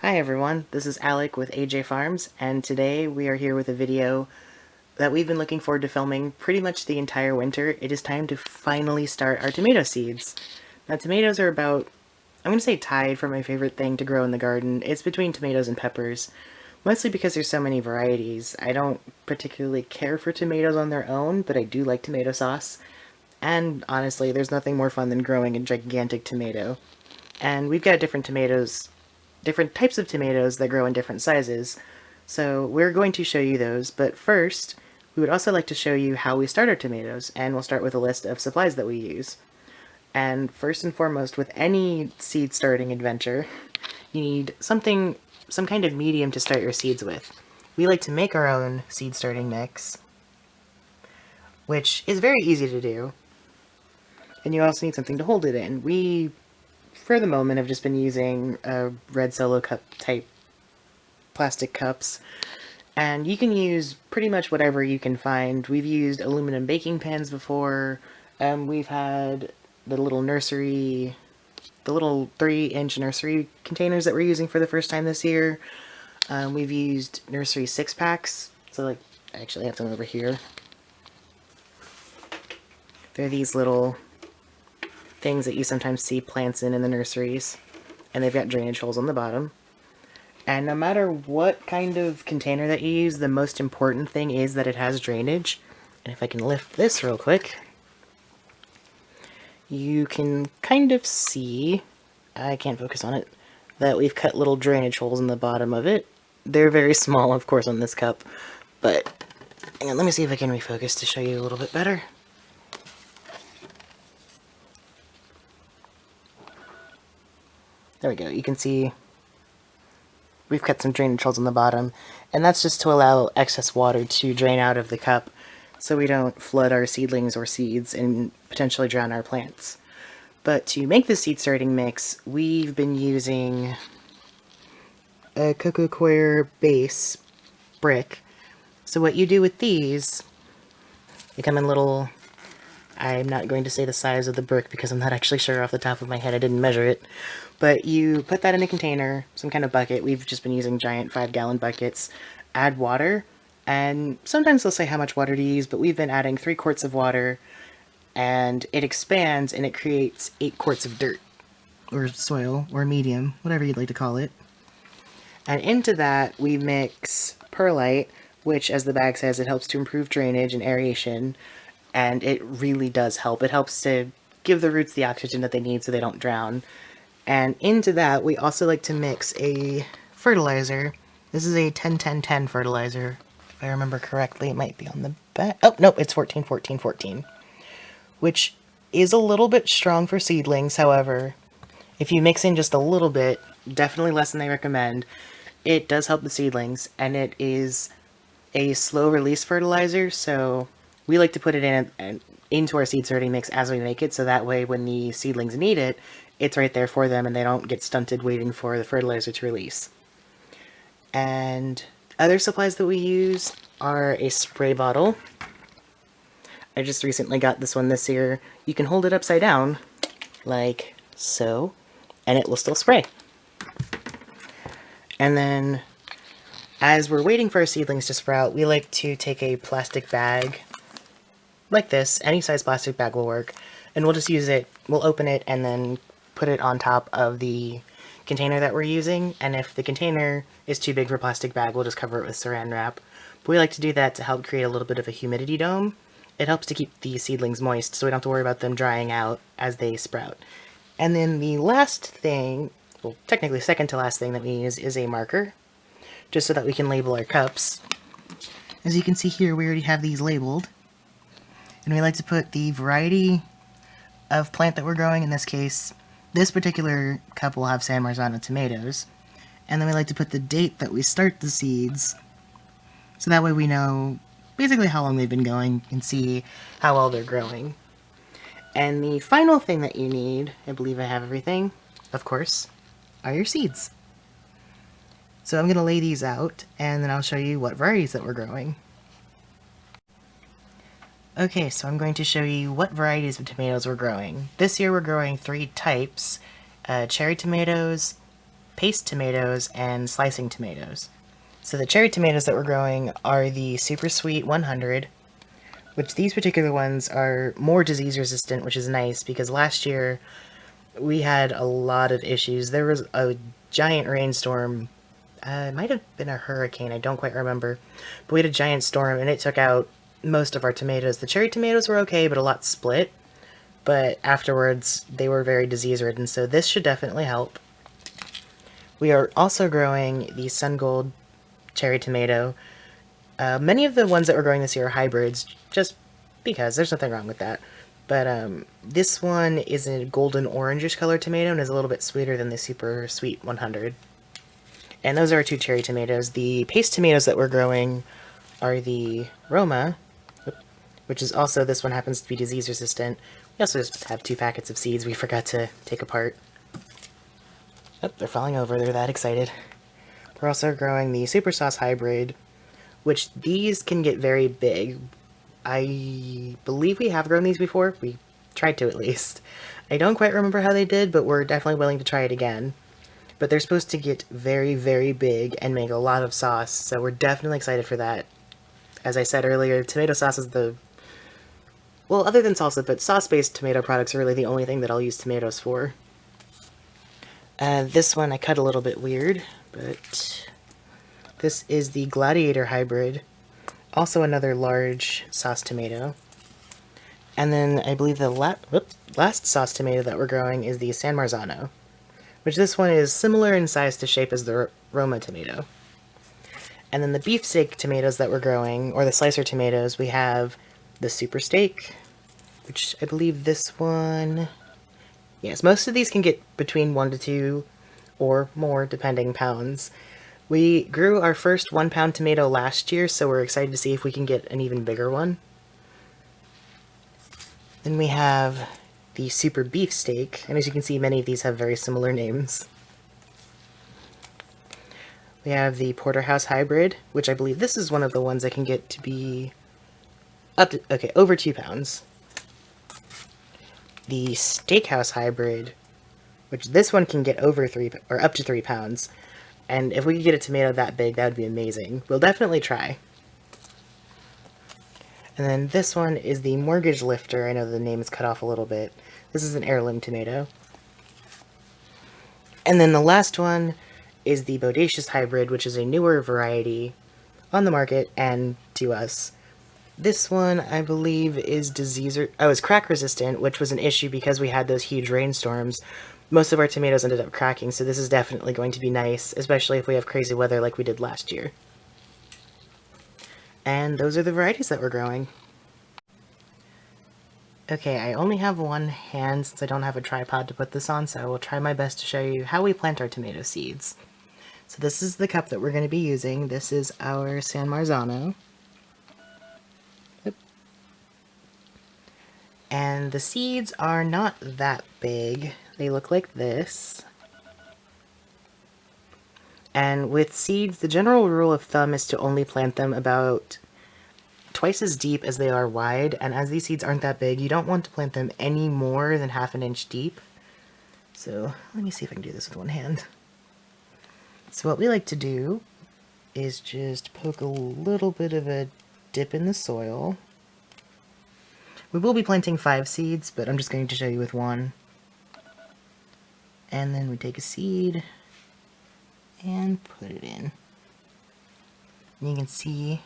Hi everyone, this is Alec with AJ Farms, and today we are here with a video that we've been looking forward to filming pretty much the entire winter. It is time to finally start our tomato seeds. Now tomatoes are about, I'm going to say tied for my favorite thing to grow in the garden. It's between tomatoes and peppers, mostly because there's so many varieties. I don't particularly care for tomatoes on their own, but I do like tomato sauce. And honestly, there's nothing more fun than growing a gigantic tomato. And we've got different types of tomatoes that grow in different sizes. So we're going to show you those, but first, we would also like to show you how we start our tomatoes, and we'll start with a list of supplies that we use. And first and foremost, with any seed starting adventure, you need some kind of medium to start your seeds with. We like to make our own seed starting mix, which is very easy to do. And you also need something to hold it in. We, for the moment, have just been using red Solo cup type plastic cups, and you can use pretty much whatever you can find. We've used aluminum baking pans before. We've had the little 3-inch nursery containers that we're using for the first time this year. We've used nursery 6-packs, so like I actually have them over here. They're these little things that you sometimes see plants in the nurseries, and they've got drainage holes on the bottom. And no matter what kind of container that you use, the most important thing is that it has drainage. And if I can lift this real quick, you can kind of see, I can't focus on it, that we've cut little drainage holes in the bottom of it. They're very small, of course, on this cup, but hang on, let me see if I can refocus to show you a little bit better. There we go, you can see we've cut some drainage holes on the bottom, and that's just to allow excess water to drain out of the cup so we don't flood our seedlings or seeds and potentially drown our plants. But to make the seed starting mix, we've been using a cocoa coir base brick. So what you do with these, they come in little, I'm not going to say the size of the brick because I'm not actually sure off the top of my head, I didn't measure it. But you put that in a container, some kind of bucket. We've just been using giant 5-gallon buckets. Add water, and sometimes they'll say how much water to use, but we've been adding 3 quarts of water, and it expands and it creates 8 quarts of dirt, or soil, or medium, whatever you'd like to call it. And into that we mix perlite, which, as the bag says, it helps to improve drainage and aeration, and it really does help. It helps to give the roots the oxygen that they need so they don't drown. And into that, we also like to mix a fertilizer. This is a 10-10-10 fertilizer. If I remember correctly, it might be on the back. Oh, no, it's 14-14-14. Which is a little bit strong for seedlings, however, if you mix in just a little bit, definitely less than they recommend, it does help the seedlings, and it is a slow release fertilizer, so we like to put it into our seed starting mix as we make it, so that way when the seedlings need it, it's right there for them and they don't get stunted waiting for the fertilizer to release. And other supplies that we use are a spray bottle. I just recently got this one this year. You can hold it upside down, like so, and it will still spray. And then, as we're waiting for our seedlings to sprout, we like to take a plastic bag, like this, any size plastic bag will work, and we'll just use it, we'll open it and then put it on top of the container that we're using, and if the container is too big for a plastic bag, we'll just cover it with saran wrap. But we like to do that to help create a little bit of a humidity dome. It helps to keep the seedlings moist, so we don't have to worry about them drying out as they sprout. And then the last thing, well, technically second to last thing that we use is a marker, just so that we can label our cups. As you can see here, we already have these labeled, and we like to put the variety of plant that we're growing. In this case, this particular cup will have San Marzano tomatoes, and then we like to put the date that we start the seeds, so that way we know basically how long they've been going and see how well they're growing. And the final thing that you need, I believe I have everything, of course, are your seeds. So I'm going to lay these out, and then I'll show you what varieties that we're growing. Okay, so I'm going to show you what varieties of tomatoes we're growing. This year we're growing 3 types, cherry tomatoes, paste tomatoes and slicing tomatoes. So the cherry tomatoes that we're growing are the Super Sweet 100, which these particular ones are more disease resistant, which is nice because last year we had a lot of issues. There was a giant rainstorm. It might have been a hurricane, I don't quite remember. But we had a giant storm and it took out most of our tomatoes. The cherry tomatoes were okay, but a lot split. But afterwards, they were very disease-ridden, so this should definitely help. We are also growing the Sun Gold cherry tomato. Many of the ones that we're growing this year are hybrids, just because. There's nothing wrong with that. But this one is a golden orangish colored tomato and is a little bit sweeter than the Super Sweet 100. And those are our two cherry tomatoes. The paste tomatoes that we're growing are the Roma, which is also, this one happens to be disease resistant. We also just have 2 packets of seeds we forgot to take apart. Oh, they're falling over, they're that excited. We're also growing the Super Sauce Hybrid, which these can get very big. I believe we have grown these before. We tried to, at least. I don't quite remember how they did, but we're definitely willing to try it again. But they're supposed to get very, very big and make a lot of sauce, so we're definitely excited for that. As I said earlier, tomato sauce is the... well, other than salsa, but sauce-based tomato products are really the only thing that I'll use tomatoes for. This one I cut a little bit weird, but this is the Gladiator Hybrid. Also another large sauce tomato. And then I believe the last sauce tomato that we're growing is the San Marzano, which this one is similar in size to shape as the Roma tomato. And then the beefsteak tomatoes that we're growing, or the slicer tomatoes, we have the Super Steak, which I believe this one... yes, most of these can get between 1 to 2 or more, depending, pounds. We grew our first 1-pound tomato last year, so we're excited to see if we can get an even bigger one. Then we have the Super Beefsteak, and as you can see, many of these have very similar names. We have the Porterhouse Hybrid, which I believe this is one of the ones that can get to be up to, okay, over 2 pounds. The Steakhouse Hybrid, which this one can get over 3, or up to 3 pounds. And if we could get a tomato that big, that would be amazing. We'll definitely try. And then this one is the Mortgage Lifter. I know the name is cut off a little bit. This is an heirloom tomato. And then the last one is the Bodacious Hybrid, which is a newer variety on the market and to us. This one, I believe, is is crack resistant, which was an issue because we had those huge rainstorms. Most of our tomatoes ended up cracking, so this is definitely going to be nice, especially if we have crazy weather like we did last year. And those are the varieties that we're growing. Okay, I only have one hand since I don't have a tripod to put this on, so I will try my best to show you how we plant our tomato seeds. So this is the cup that we're going to be using. This is our San Marzano. Yep. And the seeds are not that big. They look like this. And with seeds, the general rule of thumb is to only plant them about twice as deep as they are wide, and as these seeds aren't that big, you don't want to plant them any more than 1/2 inch deep. So let me see if I can do this with one hand. So what we like to do is just poke a little bit of a dip in the soil. We will be planting 5 seeds, but I'm just going to show you with one. And then we take a seed and put it in. And you can see,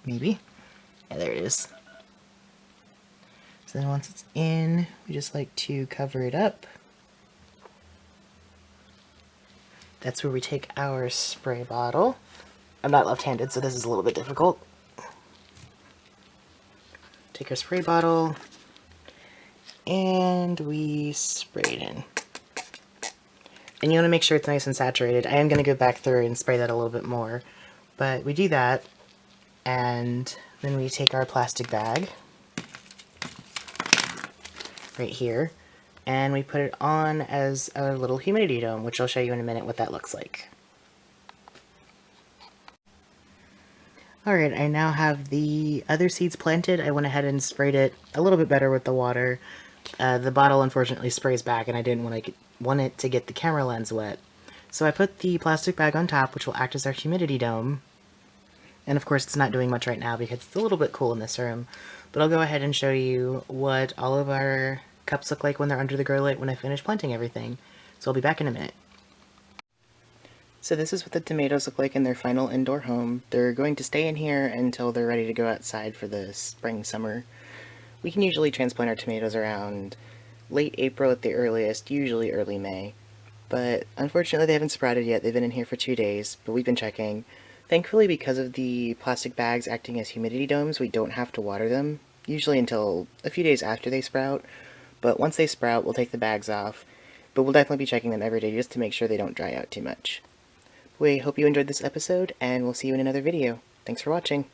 maybe, yeah, there it is. So then once it's in, we just like to cover it up. That's where we take our spray bottle. I'm not left-handed, so this is a little bit difficult. Take our spray bottle, and we spray it in. And you want to make sure it's nice and saturated. I am going to go back through and spray that a little bit more. But we do that, and then we take our plastic bag, right here, and we put it on as a little humidity dome, which I'll show you in a minute what that looks like. Alright, I now have the other seeds planted. I went ahead and sprayed it a little bit better with the water. The bottle unfortunately sprays back, and I didn't want it to get the camera lens wet. So I put the plastic bag on top, which will act as our humidity dome. And of course it's not doing much right now because it's a little bit cool in this room. But I'll go ahead and show you what all of our cups look like when they're under the grow light when I finish planting everything. So I'll be back in a minute. So this is what the tomatoes look like in their final indoor home. They're going to stay in here until they're ready to go outside for the spring, summer. We can usually transplant our tomatoes around late April at the earliest, usually early May. But unfortunately they haven't sprouted yet. They've been in here for 2 days, but we've been checking. Thankfully, because of the plastic bags acting as humidity domes, we don't have to water them, usually until a few days after they sprout. But once they sprout, we'll take the bags off. But we'll definitely be checking them every day just to make sure they don't dry out too much. We hope you enjoyed this episode, and we'll see you in another video. Thanks for watching.